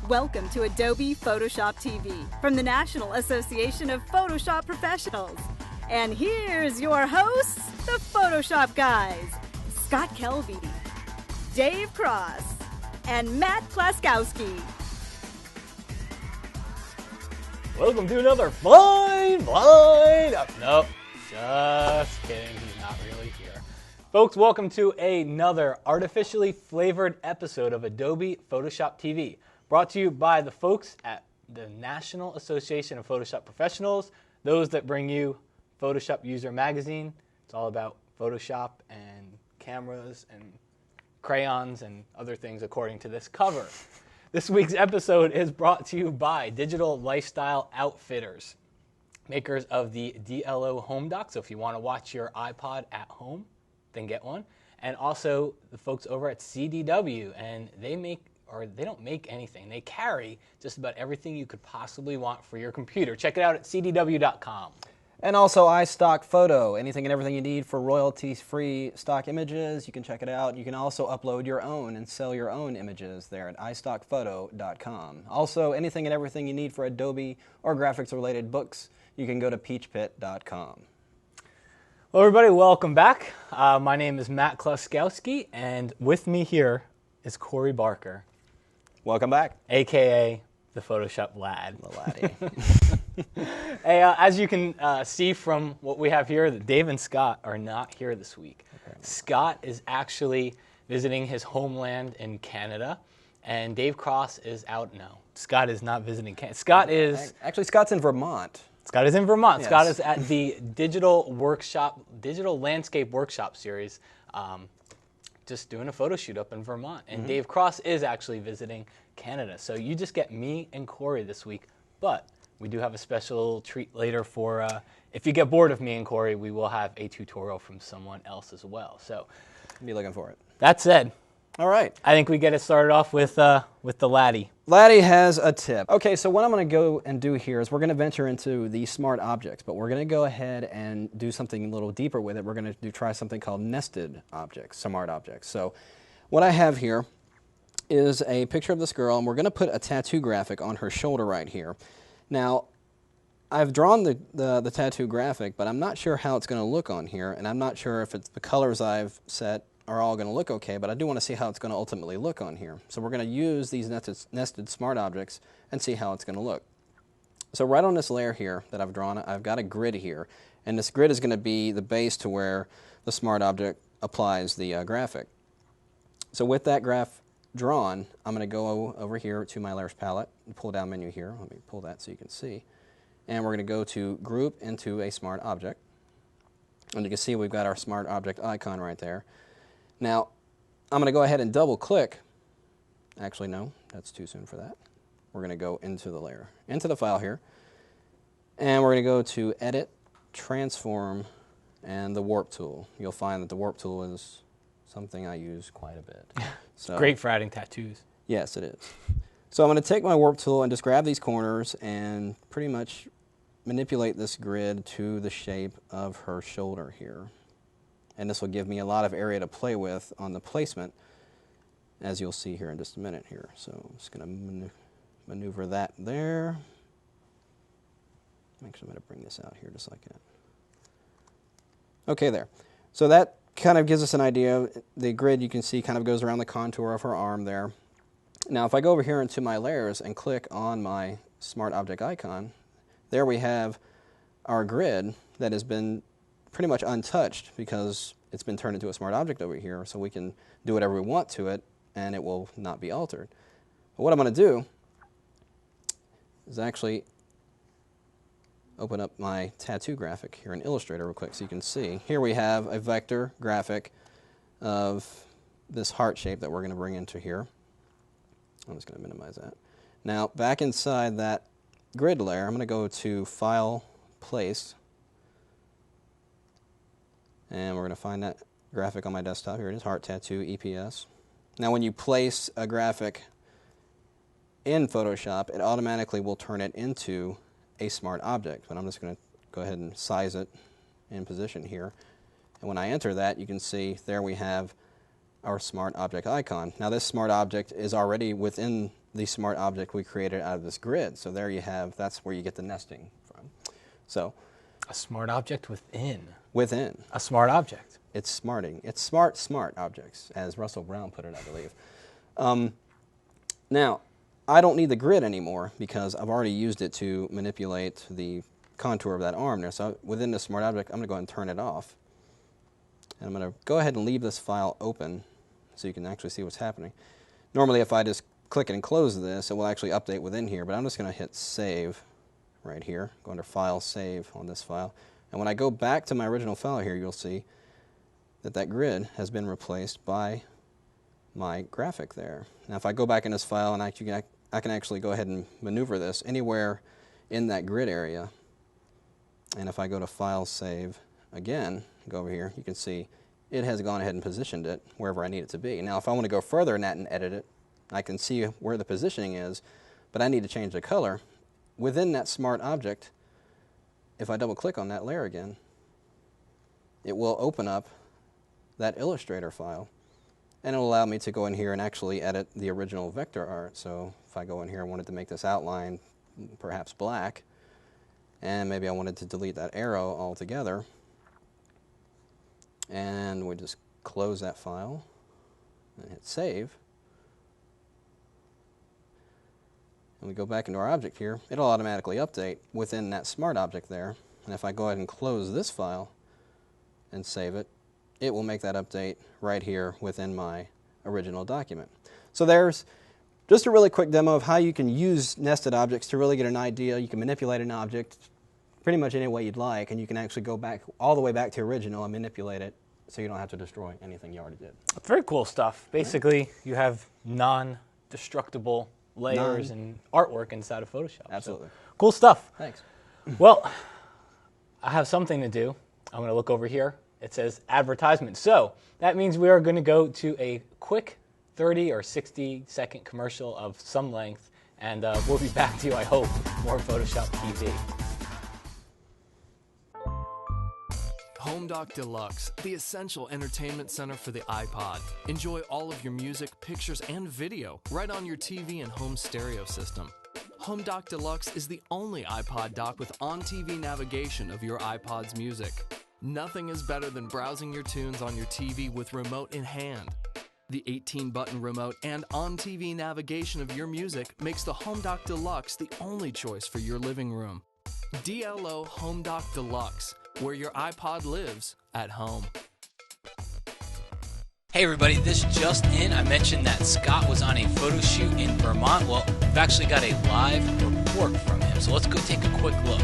Welcome to Adobe Photoshop TV from the National Association of Photoshop Professionals. And here's your hosts, the Photoshop guys, Scott Kelby, Dave Cross, and Matt Klaskowski. Welcome to another blind. Nope, just kidding. He's not really here. Folks, welcome to another artificially flavored episode of Adobe Photoshop TV, brought to you by the folks at the National Association of Photoshop Professionals, those that bring you Photoshop User Magazine. It's all about Photoshop and cameras and crayons and other things according to this cover. This week's episode is brought to you by Digital Lifestyle Outfitters, makers of the DLO Home Dock. So if you want to watch your iPod at home, then get one. And also the folks over at CDW, and they don't make anything. They carry just about everything you could possibly want for your computer. Check it out at cdw.com. And also iStock Photo, anything and everything you need for royalties-free stock images, you can check it out. You can also upload your own and sell your own images there at iStockPhoto.com. Also, anything and everything you need for Adobe or graphics-related books, you can go to peachpit.com. Well, everybody, welcome back. My name is Matt Klaskowski, and with me here is Corey Barker. Welcome back. A.K.A. the Photoshop lad. The laddie. Hey, as you can see from what we have here, that Dave and Scott are not here this week. Okay. Scott is actually visiting his homeland in Canada, and Dave Cross is out. No, Scott is not visiting Canada. Scott is... Actually, Scott's in Vermont. Scott is in Vermont. Yes. Scott is at the Digital Landscape Workshop Series, just doing a photo shoot up in Vermont. And Dave Cross is actually visiting Canada. So you just get me and Corey this week, but we do have a special treat later for, if you get bored of me and Corey, we will have a tutorial from someone else as well. So Be looking for it. That said, all right. I think we get it started off with the laddie. Laddie has a tip. Okay, so what I'm going to go and do here is we're going to venture into the smart objects, but we're going to go ahead and do something a little deeper with it. We're going to try something called nested objects, smart objects. So what I have here is a picture of this girl, and we're going to put a tattoo graphic on her shoulder right here. Now, I've drawn the tattoo graphic, but I'm not sure how it's going to look on here, and I'm not sure if it's the colors I've set are all going to look okay, but I do want to see how it's going to ultimately look on here. So we're going to use these nested smart objects and see how it's going to look. So right on this layer here that I've drawn, I've got a grid here, and this grid is going to be the base to where the smart object applies the graphic. So with that graph drawn, I'm going to go over here to my layers palette and pull down menu here. Let me pull that so you can see. And we're going to go to group into a smart object. And you can see we've got our smart object icon right there. Now, I'm going to go ahead and double click. Actually, no, that's too soon for that. We're going to go into the layer, into the file here. And we're going to go to Edit, Transform, and the Warp tool. You'll find that the Warp tool is something I use quite a bit. So, Great for adding tattoos. Yes, it is. So I'm going to take my Warp tool and just grab these corners and pretty much manipulate this grid to the shape of her shoulder here. And this will give me a lot of area to play with on the placement, as you'll see here in just a minute here. So I'm just going to maneuver that there. Actually, I'm going to bring this out here just like that. Okay, there. So that kind of gives us an idea. The grid, you can see, kind of goes around the contour of her arm there. Now, if I go over here into my layers and click on my smart object icon, there we have our grid that has been pretty much untouched because it's been turned into a smart object over here, so we can do whatever we want to it and it will not be altered. But what I'm going to do is actually open up my tattoo graphic here in Illustrator real quick so you can see. Here we have a vector graphic of this heart shape that we're going to bring into here. I'm just going to minimize that. Now, back inside that grid layer, I'm going to go to File, Place, and we're going to find that graphic on my desktop. Here it is, Heart Tattoo EPS. Now, when you place a graphic in Photoshop, it automatically will turn it into a smart object. But I'm just going to go ahead and size it in position here. And when I enter that, you can see there we have our smart object icon. Now this smart object is already within the smart object we created out of this grid. So there you have, that's where you get the nesting from. So A smart object within. Within. A smart object. It's smarting. It's smart objects, as Russell Brown put it, I believe. Now, I don't need the grid anymore because I've already used it to manipulate the contour of that arm there. So within the smart object, I'm going to go ahead and turn it off. And I'm going to go ahead and leave this file open so you can actually see what's happening. Normally, if I just click and close this, it will actually update within here, but I'm just going to hit Save right here. Go under File, Save on this file. And when I go back to my original file here, you'll see that that grid has been replaced by my graphic there. Now, if I go back in this file, and I can actually go ahead and maneuver this anywhere in that grid area. And if I go to File, Save again, go over here, you can see it has gone ahead and positioned it wherever I need it to be. Now, if I want to go further in that and edit it, I can see where the positioning is, but I need to change the color. Within that smart object, if I double click on that layer again, it will open up that Illustrator file, and it will allow me to go in here and actually edit the original vector art. So if I go in here and wanted to make this outline perhaps black, and maybe I wanted to delete that arrow altogether, and we just close that file and hit Save. And we go back into our object here, it'll automatically update within that smart object there. And if I go ahead and close this file and save it, it will make that update right here within my original document. So there's just a really quick demo of how you can use nested objects to really get an idea. You can manipulate an object pretty much any way you'd like, and you can actually go back all the way back to original and manipulate it so you don't have to destroy anything you already did. Very cool stuff. Basically, you have non-destructible layers and artwork inside of Photoshop. Absolutely. So, cool stuff. Thanks. Well, I have something to do. I'm going to look over here. It says advertisement. So that means we are going to go to a quick 30 or 60-second commercial of some length, and we'll be back to you, I hope, with more Photoshop TV. Home Dock Deluxe, the essential entertainment center for the iPod. Enjoy all of your music, pictures, and video right on your TV and home stereo system. Home Dock Deluxe is the only iPod dock with on-TV navigation of your iPod's music. Nothing is better than browsing your tunes on your TV with remote in hand. The 18-button remote and on-TV navigation of your music makes the Home Dock Deluxe the only choice for your living room. DLO Home Dock Deluxe, where your iPod lives at home. Hey everybody, this just in. I mentioned that Scott was on a photo shoot in Vermont. Well, we've actually got a live report from him, so let's go take a quick look.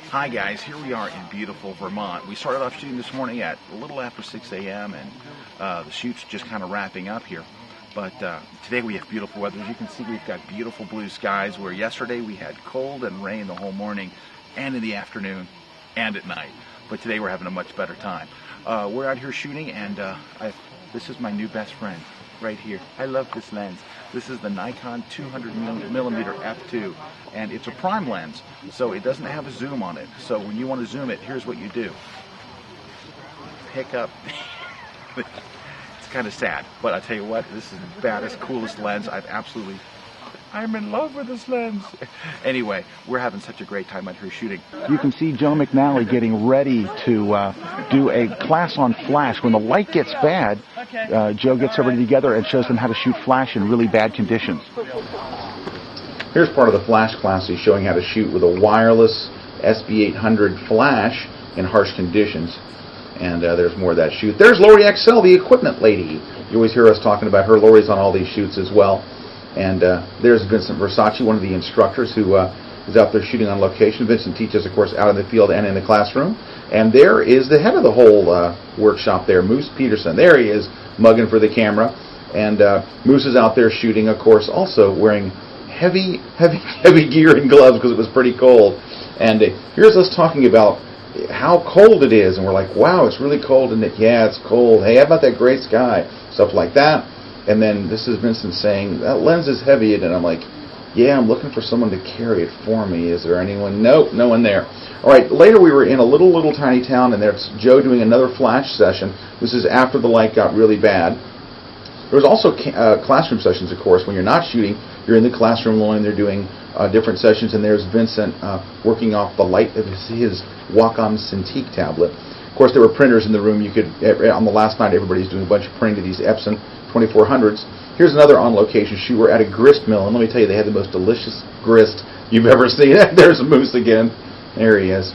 Hi guys, here we are in beautiful Vermont. We started off shooting this morning at a little after 6 a.m. and the shoot's just kind of wrapping up here. But today we have beautiful weather. As you can see, we've got beautiful blue skies, where yesterday we had cold and rain the whole morning and in the afternoon and at night. But today we're having a much better time. We're out here shooting, and this is my new best friend right here. I love this lens. This is the Nikon 200mm f2, and it's a prime lens, so it doesn't have a zoom on it. So when you want to zoom it, here's what you do. Pick up. It's kind of sad, but I tell you what, this is the baddest, coolest lens I'm in love with this lens. Anyway, we're having such a great time out here shooting. You can see Joe McNally getting ready to do a class on flash. When the light gets bad, Joe gets everybody together and shows them how to shoot flash in really bad conditions. Here's part of the flash class. He's showing how to shoot with a wireless SB800 flash in harsh conditions. And there's more of that shoot. There's Lori Axel, the equipment lady. You always hear us talking about her. Lori's on all these shoots as well. And there's Vincent Versace, one of the instructors who is out there shooting on location. Vincent teaches, of course, out in the field and in the classroom. And there is the head of the whole workshop there, Moose Peterson. There he is, mugging for the camera. And Moose is out there shooting, of course, also wearing heavy gear and gloves because it was pretty cold. And here's us talking about how cold it is. And we're like, wow, it's really cold, isn't it? Yeah, it's cold. Hey, how about that gray sky? Stuff like that. And then this is Vincent saying, that lens is heavy, and I'm like, Yeah, I'm looking for someone to carry it for me. Is there anyone? Nope, no one there. All right, later we were in a little tiny town, and there's Joe doing another flash session. This is after the light got really bad. There was also classroom sessions, of course. When you're not shooting, you're in the classroom line. They're doing different sessions, and there's Vincent working off the light of his Wacom Cintiq tablet. Of course, there were printers in the room. You could, on the last night, everybody's doing a bunch of printing to these Epson 2400s. Here's another on-location shoot. We're at a grist mill, and let me tell you, they had the most delicious grist you've ever seen. There's Moose again. There he is.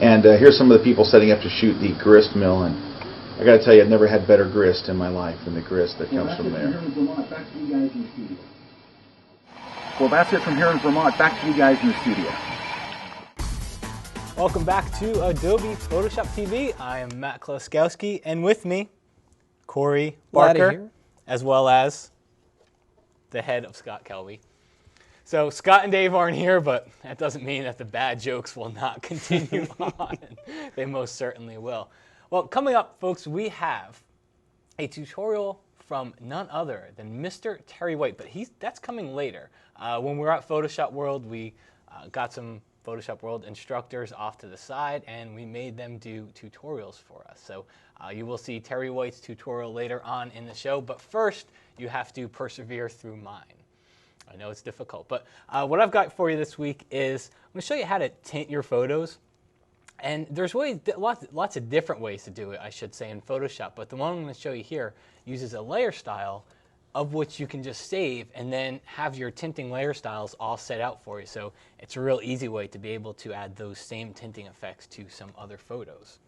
And here's some of the people setting up to shoot the grist mill, and I got to tell you, I've never had better grist in my life than the grist that comes from there. Well, that's it from here in Vermont. Back to you guys in the studio. Welcome back to Adobe Photoshop TV. I am Matt Kloskowski, and with me, Corey Barker, as well as the head of Scott Kelby. So Scott and Dave aren't here, but that doesn't mean that the bad jokes will not continue on. They most certainly will. Well, coming up, folks, we have a tutorial from none other than Mr. Terry White, but that's coming later. When we were at Photoshop World, we got some Photoshop World instructors off to the side, and we made them do tutorials for us. So you will see Terry White's tutorial later on in the show, but first you have to persevere through mine. I know it's difficult, but what I've got for you this week is I'm going to show you how to tint your photos. And there's lots of different ways to do it, I should say, in Photoshop, but the one I'm going to show you here uses a layer style of which you can just save and then have your tinting layer styles all set out for you. So it's a real easy way to be able to add those same tinting effects to some other photos.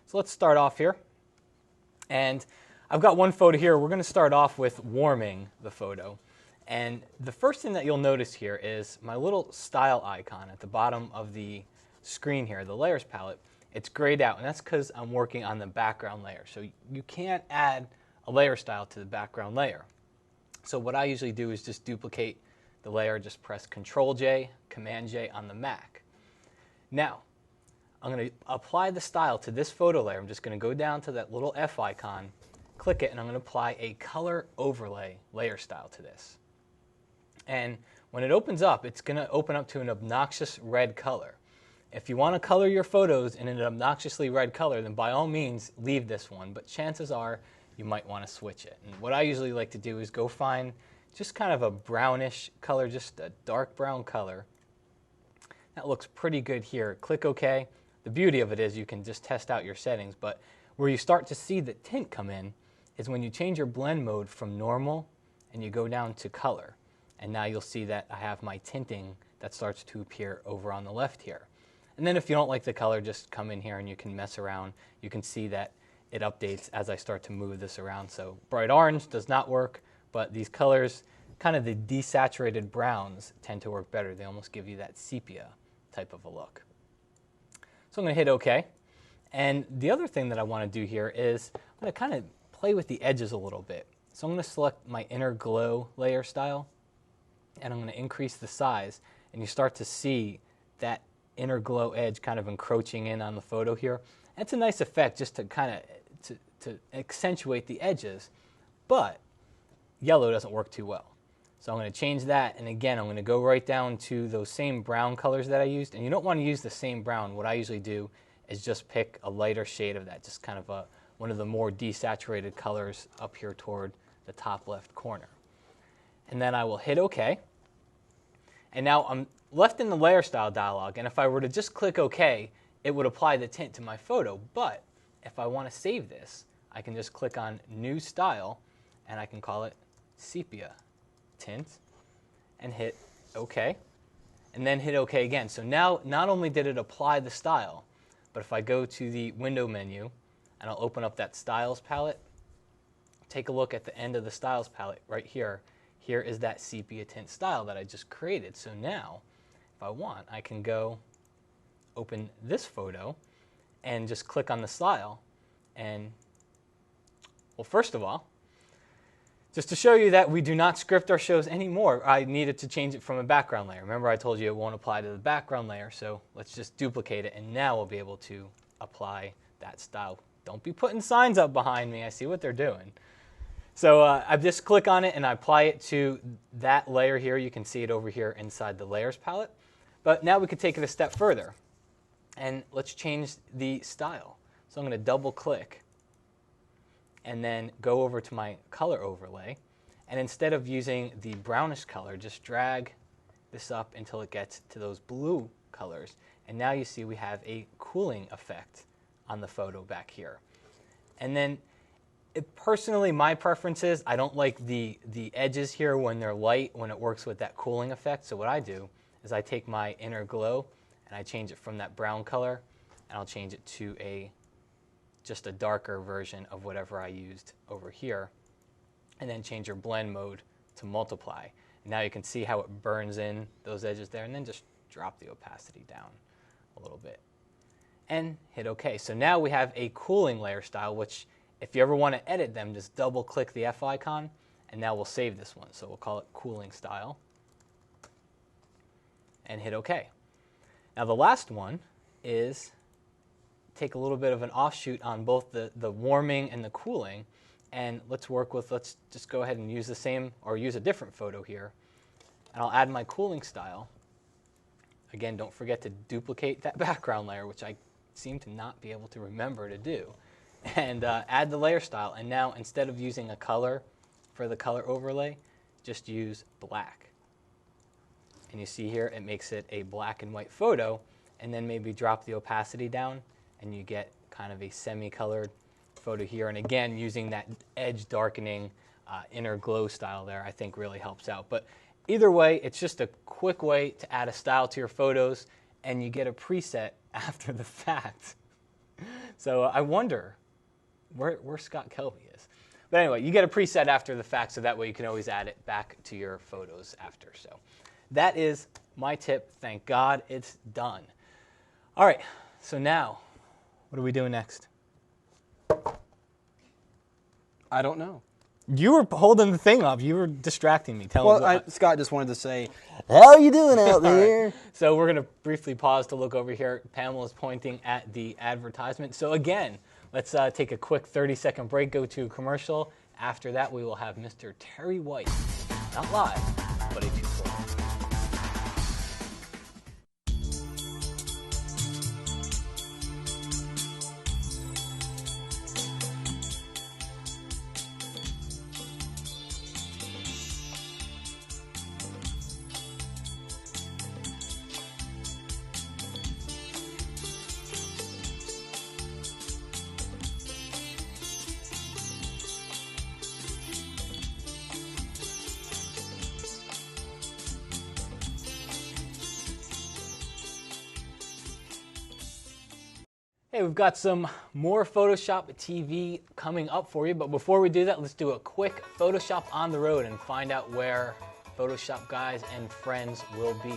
So let's start off here. And I've got one photo here. We're going to start off with warming the photo. And the first thing that you'll notice here is my little style icon at the bottom of the screen here, the layers palette. It's grayed out, and that's because I'm working on the background layer. So you can't add a layer style to the background layer. So what I usually do is just duplicate the layer, just press Control-J, Command-J on the Mac. Now, I'm going to apply the style to this photo layer. I'm just going to go down to that little F icon, click it, and I'm going to apply a color overlay layer style to this. And when it opens up, it's going to open up to an obnoxious red color. If you want to color your photos in an obnoxiously red color, then by all means leave this one, but chances are you might want to switch it. And what I usually like to do is go find just kind of a brownish color, just a dark brown color. That looks pretty good here. Click OK. The beauty of it is you can just test out your settings, but where you start to see the tint come in is when you change your blend mode from normal and you go down to color. And now you'll see that I have my tinting that starts to appear over on the left here. And then if you don't like the color, just come in here and you can mess around. You can see that it updates as I start to move this around. So bright orange does not work, but these colors, kind of the desaturated browns, tend to work better. They almost give you that sepia type of a look. So I'm going to hit OK. And the other thing that I want to do here is I'm going to kind of play with the edges a little bit. So I'm going to select my inner glow layer style, and I'm going to increase the size, and you start to see that inner glow edge kind of encroaching in on the photo here. That's a nice effect just to kind of to accentuate the edges, but yellow doesn't work too well. So I'm going to change that, and again I'm going to go right down to those same brown colors that I used, and you don't want to use the same brown. What I usually do is just pick a lighter shade of that, just kind of one of the more desaturated colors up here toward the top left corner. And then I will hit OK. And now I'm left in the layer style dialog, and if I were to just click OK, it would apply the tint to my photo. But if I want to save this, I can just click on New Style, and I can call it Sepia Tint, and hit OK, and then hit OK again. So now not only did it apply the style, but if I go to the Window menu, and I'll open up that Styles palette, take a look at the end of the Styles palette right here. Here is that sepia tint style that I just created. So now, if I want, I can go open this photo and just click on the style. And, well, first of all, just to show you that we do not script our shows anymore, I needed to change it from a background layer. Remember I told you it won't apply to the background layer, so let's just duplicate it, and now we'll be able to apply that style. Don't be putting signs up behind me. I see what they're doing. So I just click on it and I apply it to that layer here. You can see it over here inside the layers palette. But now we could take it a step further. And let's change the style. So I'm going to double click and then go over to my color overlay. And instead of using the brownish color, just drag this up until it gets to those blue colors. And now you see we have a cooling effect on the photo back here. And then personally, my preference is I don't like the edges here when they're light, when it works with that cooling effect. So what I do is I take my inner glow and I change it from that brown color, and I'll change it to just a darker version of whatever I used over here, and then change your blend mode to multiply. And now you can see how it burns in those edges there, and then just drop the opacity down a little bit and hit OK. So now we have a cooling layer style, which if you ever want to edit them, just double click the F icon, and now we'll save this one. So we'll call it cooling style and hit OK. Now the last one is take a little bit of an offshoot on both the warming and the cooling, and let's just go ahead and use the same, or use a different photo here, and I'll add my cooling style. Again, don't forget to duplicate that background layer, which I seem to not be able to remember to do, and add the layer style. And now instead of using a color for the color overlay, just use black. And you see here it makes it a black and white photo, and then maybe drop the opacity down and you get kind of a semi-colored photo here. And again, using that edge darkening inner glow style there, I think really helps out. But either way, it's just a quick way to add a style to your photos, and you get a preset after the fact. So I wonder where Scott Kelby is. But anyway, you get a preset after the fact, so that way you can always add it back to your photos after. So that is my tip. Thank God it's done. All right, so now, what are we doing next? I don't know. You were holding the thing up. You were distracting me. Tell me what. Scott just wanted to say, how are you doing out there? Right. So we're going to briefly pause to look over here. Pamela's pointing at the advertisement. So again, let's take a quick 30-second break, go to a commercial. After that, we will have Mr. Terry White. Not live, but a tutorial. Hey, we've got some more Photoshop TV coming up for you, but before we do that, let's do a quick Photoshop on the road and find out where Photoshop guys and friends will be.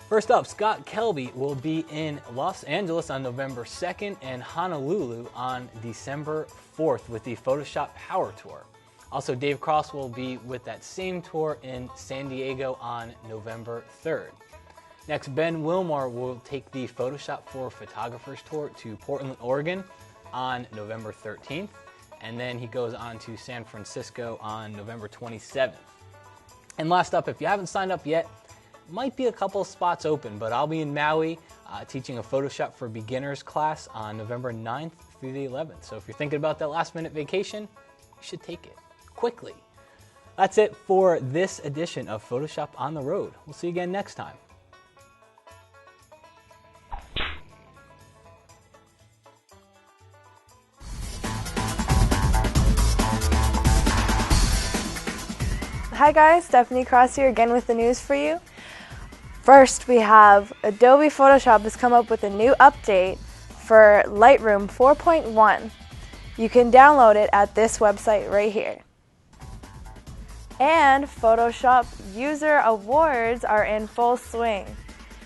First up, Scott Kelby will be in Los Angeles on November 2nd and Honolulu on December 4th with the Photoshop Power Tour. Also, Dave Cross will be with that same tour in San Diego on November 3rd. Next, Ben Wilmore will take the Photoshop for Photographers Tour to Portland, Oregon on November 13th. And then he goes on to San Francisco on November 27th. And last up, if you haven't signed up yet, might be a couple spots open, but I'll be in Maui teaching a Photoshop for Beginners class on November 9th through the 11th. So if you're thinking about that last-minute vacation, you should take it quickly. That's it for this edition of Photoshop on the Road. We'll see you again next time. Hi guys, Stephanie Cross here again with the news for you. First, we have Adobe Photoshop has come up with a new update for Lightroom 4.1. You can download it at this website right here. And Photoshop User Awards are in full swing.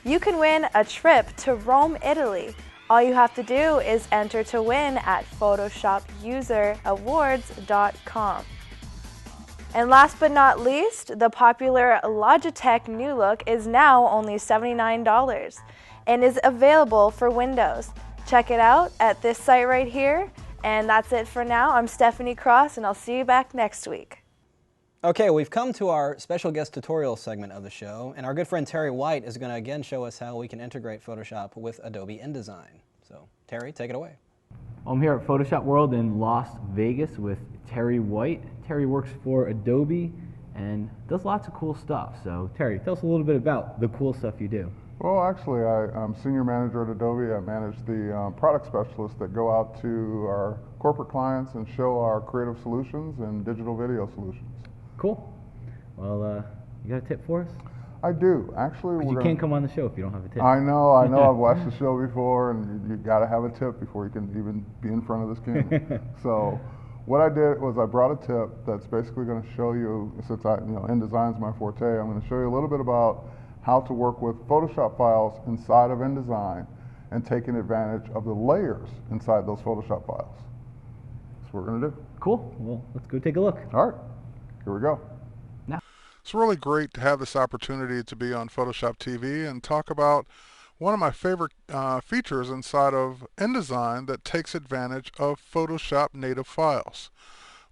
You can win a trip to Rome, Italy. All you have to do is enter to win at PhotoshopUserAwards.com. And last but not least, the popular Logitech New Look is now only $79 and is available for Windows. Check it out at this site right here. And that's it for now. I'm Stephanie Cross, and I'll see you back next week. Okay, we've come to our special guest tutorial segment of the show, and our good friend Terry White is going to again show us how we can integrate Photoshop with Adobe InDesign. So, Terry, take it away. I'm here at Photoshop World in Las Vegas with Terry White. Terry works for Adobe and does lots of cool stuff. So Terry, tell us a little bit about the cool stuff you do. Well, actually, I'm senior manager at Adobe. I manage the product specialists that go out to our corporate clients and show our creative solutions and digital video solutions. Cool. Well, you got a tip for us? I do. Actually, you can't come on the show if you don't have a tip. I know. I've watched the show before, and you got to have a tip before you can even be in front of this camera. So, what I did was I brought a tip that's basically going to show you, since InDesign's my forte, I'm going to show you a little bit about how to work with Photoshop files inside of InDesign and taking advantage of the layers inside those Photoshop files. That's what we're going to do. Cool. Well, let's go take a look. All right. Here we go. Now. It's really great to have this opportunity to be on Photoshop TV and talk about one of my favorite features inside of InDesign that takes advantage of Photoshop native files.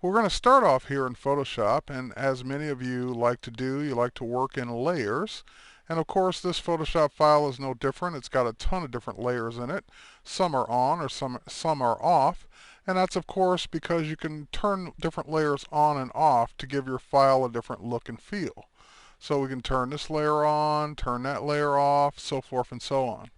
We're going to start off here in Photoshop, and as many of you like to do, you like to work in layers. And of course, this Photoshop file is no different. It's got a ton of different layers in it. Some are on or some are off. And that's of course because you can turn different layers on and off to give your file a different look and feel. So we can turn this layer on, turn that layer off, so forth and so on.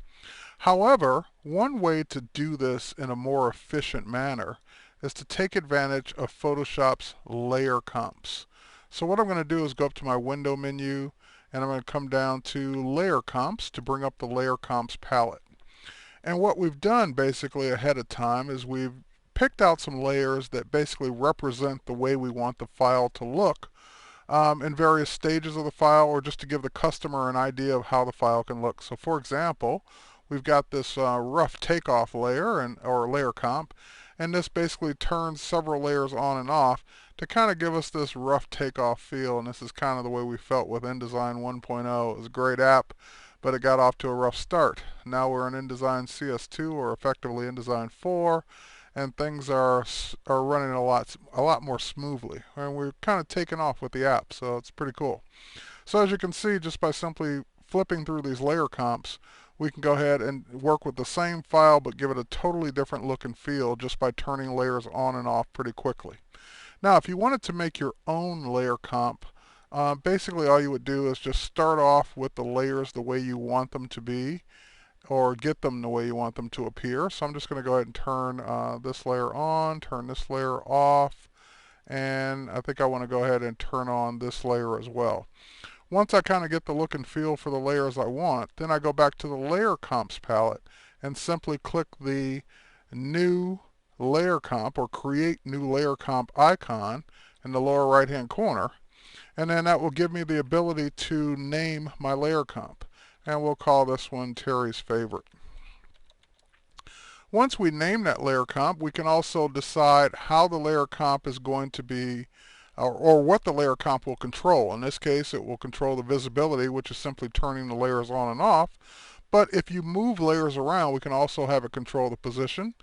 However, one way to do this in a more efficient manner is to take advantage of Photoshop's layer comps. So what I'm going to do is go up to my window menu, and I'm going to come down to layer comps to bring up the layer comps palette. And what we've done basically ahead of time is we've picked out some layers that basically represent the way we want the file to look in various stages of the file, or just to give the customer an idea of how the file can look. So for example, we've got this rough takeoff layer or layer comp, and this basically turns several layers on and off to kind of give us this rough takeoff feel. And this is kind of the way we felt with InDesign 1.0. It was a great app, but it got off to a rough start. Now we're in InDesign CS2, or effectively InDesign 4, and things are running a lot more smoothly. And we're kind of taken off with the app, so it's pretty cool. So as you can see, just by simply flipping through these layer comps, we can go ahead and work with the same file but give it a totally different look and feel just by turning layers on and off pretty quickly. Now if you wanted to make your own layer comp, basically all you would do is just start off with the layers the way you want them to be, or get them the way you want them to appear. So I'm just going to go ahead and turn this layer on, turn this layer off, and I think I want to go ahead and turn on this layer as well. Once I kind of get the look and feel for the layers I want, then I go back to the layer comps palette and simply click the new layer comp or create new layer comp icon in the lower right hand corner, and then that will give me the ability to name my layer comp. And we'll call this one Terry's Favorite. Once we name that layer comp, we can also decide how the layer comp is going to be, or what the layer comp will control. In this case, it will control the visibility, which is simply turning the layers on and off. But if you move layers around, we can also have it control the position.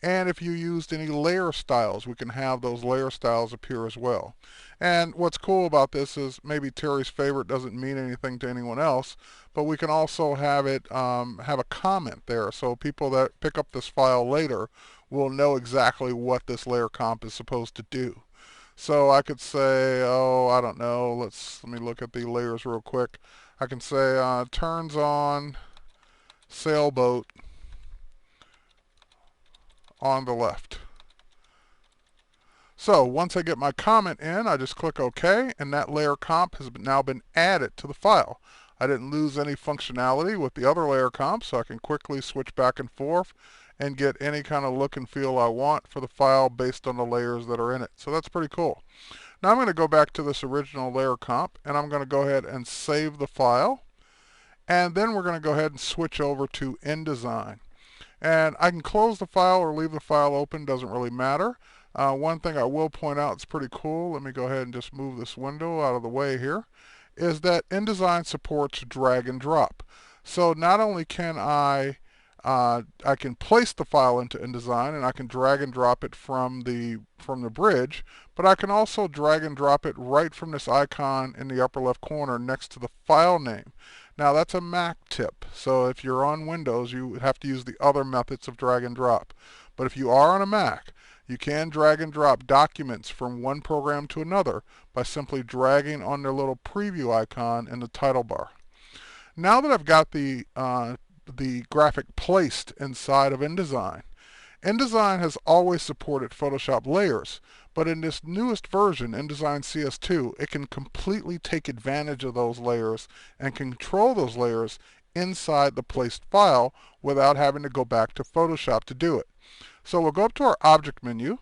And if you used any layer styles, we can have those layer styles appear as well. And what's cool about this is maybe Terry's Favorite doesn't mean anything to anyone else, but we can also have it have a comment there. So people that pick up this file later will know exactly what this layer comp is supposed to do. So I could say, oh, I don't know, let me look at the layers real quick. I can say turns on sailboat on the left. So once I get my comment in, I just click OK, and that layer comp has now been added to the file. I didn't lose any functionality with the other layer comp, so I can quickly switch back and forth and get any kind of look and feel I want for the file based on the layers that are in it. So that's pretty cool. Now I'm going to go back to this original layer comp, and I'm going to go ahead and save the file. And then we're going to go ahead and switch over to InDesign. And I can close the file or leave the file open, doesn't really matter. One thing I will point out, it's pretty cool. Let me go ahead and just move this window out of the way here, is that InDesign supports drag and drop. So not only can I can place the file into InDesign and I can drag and drop it from the bridge, but I can also drag and drop it right from this icon in the upper left corner next to the file name. Now that's a Mac tip, so if you're on Windows you have to use the other methods of drag and drop. But if you are on a Mac, you can drag and drop documents from one program to another by simply dragging on their little preview icon in the title bar. Now that I've got the graphic placed inside of InDesign, InDesign has always supported Photoshop layers, but in this newest version, InDesign CS2, it can completely take advantage of those layers and control those layers inside the placed file without having to go back to Photoshop to do it. So we'll go up to our object menu.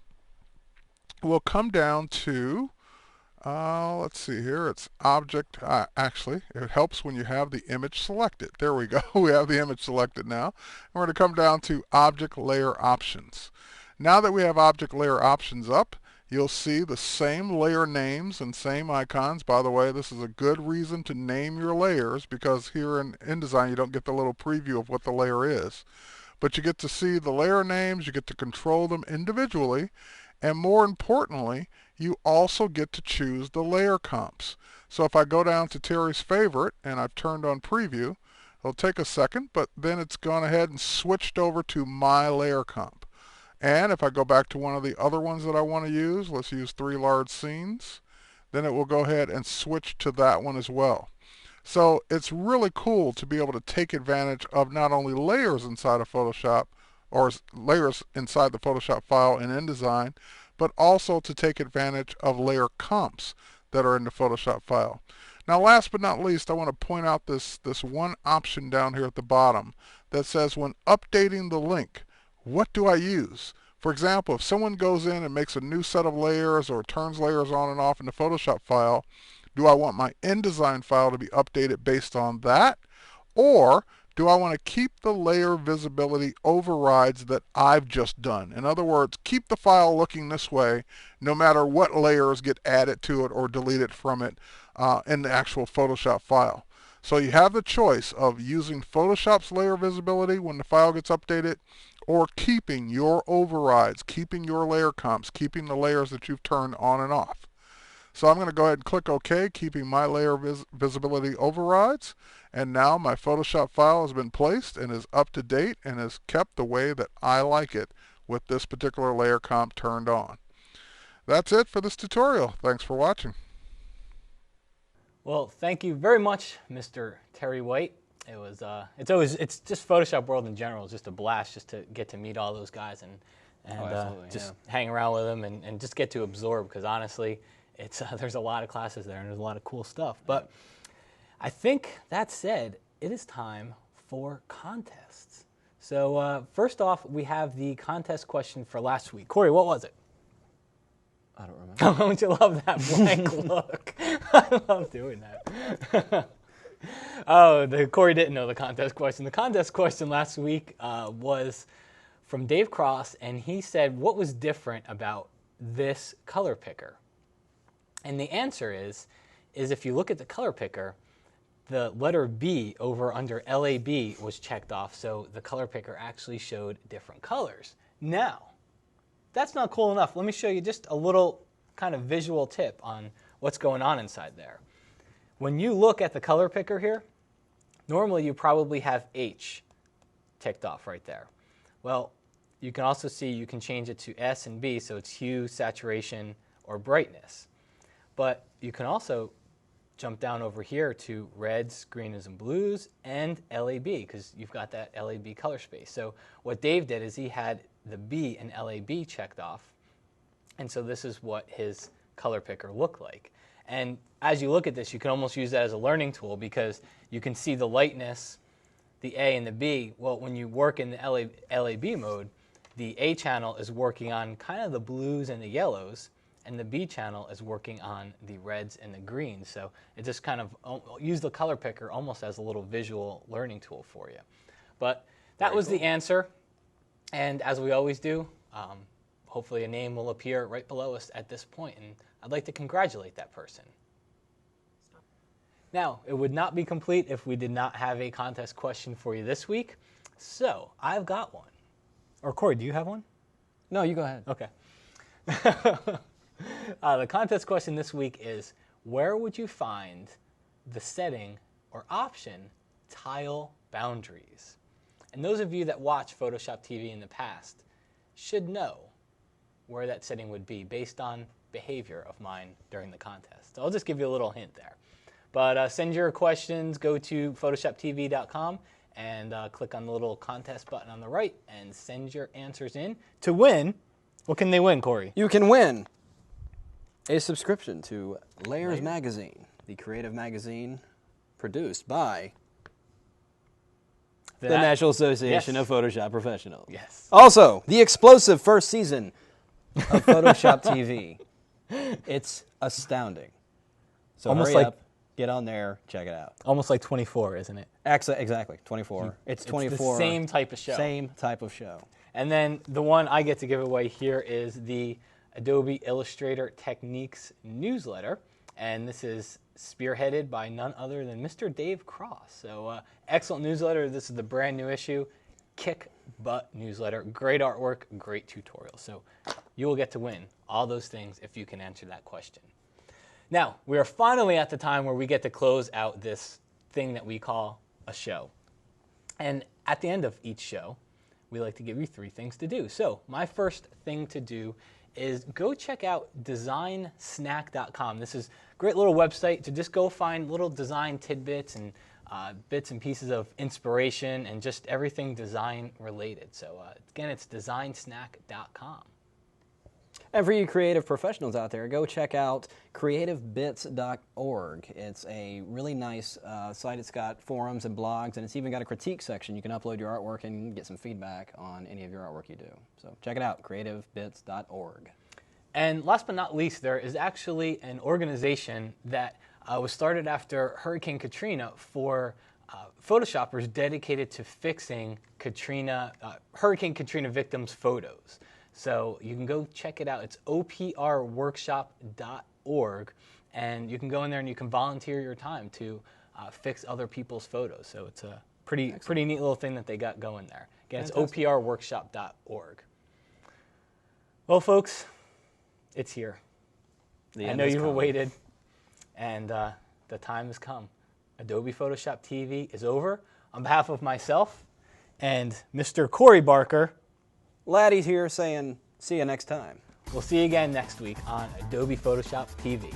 We'll come down to, let's see here, it's object, actually, it helps when you have the image selected. There we go, we have the image selected now. And we're going to come down to object layer options. Now that we have object layer options up, you'll see the same layer names and same icons. By the way, this is a good reason to name your layers, because here in InDesign you don't get the little preview of what the layer is. But you get to see the layer names, you get to control them individually, and more importantly, you also get to choose the layer comps. So if I go down to Terry's favorite and I've turned on preview, it'll take a second, but then it's gone ahead and switched over to my layer comp. And if I go back to one of the other ones that I want to use, let's use 3 large scenes, then it will go ahead and switch to that one as well. So it's really cool to be able to take advantage of not only layers inside of Photoshop, or layers inside the Photoshop file in InDesign, but also to take advantage of layer comps that are in the Photoshop file. Now last but not least, I want to point out this one option down here at the bottom that says when updating the link, what do I use? For example, if someone goes in and makes a new set of layers or turns layers on and off in the Photoshop file, do I want my InDesign file to be updated based on that? Or do I want to keep the layer visibility overrides that I've just done? In other words, keep the file looking this way no matter what layers get added to it or deleted from it in the actual Photoshop file. So you have the choice of using Photoshop's layer visibility when the file gets updated, or keeping your overrides, keeping your layer comps, keeping the layers that you've turned on and off. So I'm going to go ahead and click OK, keeping my layer visibility overrides. And now my Photoshop file has been placed and is up to date and is kept the way that I like it with this particular layer comp turned on. That's it for this tutorial. Thanks for watching. Well, thank you very much, Mr. Terry White. It was, it's just Photoshop World in general. It's just a blast just to get to meet all those guys and just hang around with them and just get to absorb, because honestly, it's there's a lot of classes there and there's a lot of cool stuff. But I think that said, it is time for contests. So first off, we have the contest question for last week. Corey, what was it? I don't remember. Don't you love that blank look? I love doing that. Oh, Corey didn't know the contest question. The contest question last week was from Dave Cross, and he said, what was different about this color picker? And the answer is if you look at the color picker, the letter B over under LAB was checked off, so the color picker actually showed different colors. Now, that's not cool enough. Let me show you just a little kind of visual tip on what's going on inside there. When you look at the color picker here, normally you probably have H ticked off right there. Well, you can also see you can change it to S and B, so it's hue, saturation, or brightness. But you can also jump down over here to reds, greens, and blues, and LAB, because you've got that LAB color space. So what Dave did is he had the B and LAB checked off, and so this is what his color picker looked like. And as you look at this, you can almost use that as a learning tool, because you can see the lightness, the A and the B. Well, when you work in the LAB mode, the A channel is working on kind of the blues and the yellows, and the B channel is working on the reds and the greens. So it just kind of use the color picker almost as a little visual learning tool for you. But that was the answer. And as we always do, hopefully a name will appear right below us at this point, and I'd like to congratulate that person. Now, it would not be complete if we did not have a contest question for you this week, so I've got one. Or Corey, do you have one? No, you go ahead. Okay. The contest question this week is, where would you find the setting or option tile boundaries? And those of you that watch Photoshop TV in the past should know where that setting would be based on behavior of mine during the contest. So I'll just give you a little hint there. But send your questions, go to photoshoptv.com and click on the little contest button on the right and send your answers in to win. What can they win, Corey? You can win a subscription to Layers Magazine, the creative magazine produced by the National Association of Photoshop Professionals. Yes. Also, the explosive first season of Photoshop TV. It's astounding. So Almost hurry like, up, get on there, check it out. Almost like 24, isn't it? Exactly, 24. It's 24. It's the same type of show. Same type of show. And then the one I get to give away here is the Adobe Illustrator Techniques newsletter. And this is spearheaded by none other than Mr. Dave Cross. So excellent newsletter. This is the brand new issue. Kick butt newsletter. Great artwork, great tutorials. So you will get to win all those things if you can answer that question. Now, we are finally at the time where we get to close out this thing that we call a show. And at the end of each show, we like to give you 3 things to do. So my first thing to do is go check out designsnack.com. This is a great little website to just go find little design tidbits and bits and pieces of inspiration and just everything design related. So again, it's designsnack.com. And for you creative professionals out there, go check out creativebits.org. It's a really nice site. It's got forums and blogs, and it's even got a critique section. You can upload your artwork and get some feedback on any of your artwork you do. So check it out, creativebits.org. And last but not least, there is actually an organization that was started after Hurricane Katrina for Photoshoppers dedicated to fixing Hurricane Katrina victims' photos. So you can go check it out. It's oprworkshop.org, and you can go in there and you can volunteer your time to fix other people's photos. So it's a pretty neat little thing that they got going there. Again, it's oprworkshop.org. Well, folks, it's here. I know you've awaited, and the time has come. Adobe Photoshop TV is over. On behalf of myself and Mr. Corey Barker, Laddie's here saying, see you next time. We'll see you again next week on Adobe Photoshop TV.